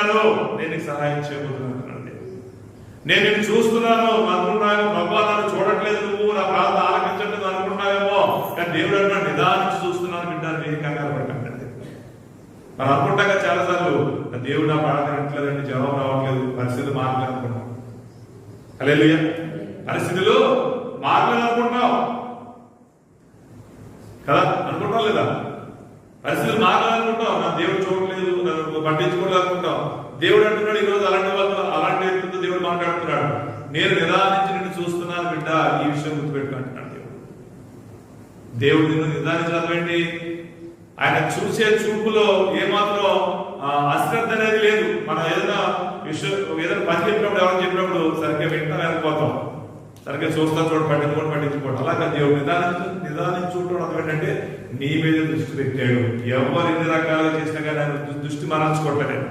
ఉన్నాను, నేను నీకు సహాయం చేయబోతున్నాను. నేను నిన్ను చూస్తున్నాను అనుకున్నావేమో, ప్రభు నన్ను చూడట్లేదు, నువ్వు నా ప్రార్థన ఆలకించట్లేదు అనుకున్నావేమో, కానీ దేవుడు అన్నాడు నిదానించి చూస్తున్నాను వింటాను, నేను కంగారు పడకండి. మనం అనుకుంటాం కదా చాలాసార్లు, దేవుడు నా ప్రార్థన వింటలేదండి, జవాబు రావట్లేదు, పరిస్థితులు మారలేదు అనుకుంటాం. హల్లెలూయా. పరిస్థితులు మారలేదు అనుకుంటాం కదా, అనుకుంటాం లేదా? పరిస్థితులు మారలేదు అనుకుంటాం, నా దేవుడు చూడట్లేదు, నన్ను పట్టించుకోలేదు అనుకుంటాం. దేవుడు అంటున్నాడు ఈరోజు అలాంటి వ్యక్తితో దేవుడు మాట్లాడుతున్నాడు, నేను నిదానించి నిన్ను చూస్తున్నాను బిడ్డ, ఈ విషయం గుర్తుపెట్టుకుంటున్నాడు దేవుడు. దేవుడు నిన్ను నిదానించాలండి. ఆయన చూసే చూపులో ఏమాత్రం అశ్రద్ధ అనేది లేదు. మనం ఏదైనా పని చెప్పినప్పుడు ఎవరు చెప్పినప్పుడు సరిగ్గా వింటా వెళ్ళిపోతాం, సరిగ్గా చూస్తా పట్టించుకోవడం. అలాగే దేవుడు నిదానించి చూడటం అర్థం ఏంటంటే నీ మీద దృష్టి పెట్టాడు. ఎవరు ఎన్ని రకాలుగా చేసినా కానీ ఆయన దృష్టి మరల్చుకోవట్లేదు.